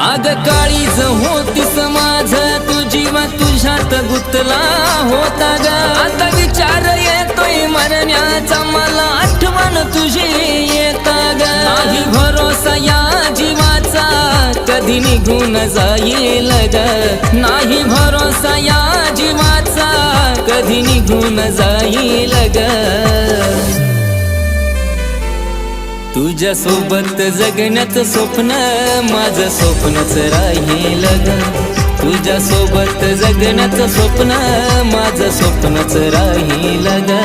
आग काळीज होतीस माझ तू जीव तुझ्यात गुतला होता ग। आता विचार येतोय मरण्याचा मला आठवण तुझी येता ग। नाही भरोसा या जीवाचा कधी निघून जाईल ग। नाही भरोसा या जीवाचा कधी निघून जाईल ग। तुझ्या सोबत जगण्याचं स्वप्न माझं स्वप्नच राहील ग। तुझ्या सोबत जगण्याचं स्वप्न माझं स्वप्नच राहील ग।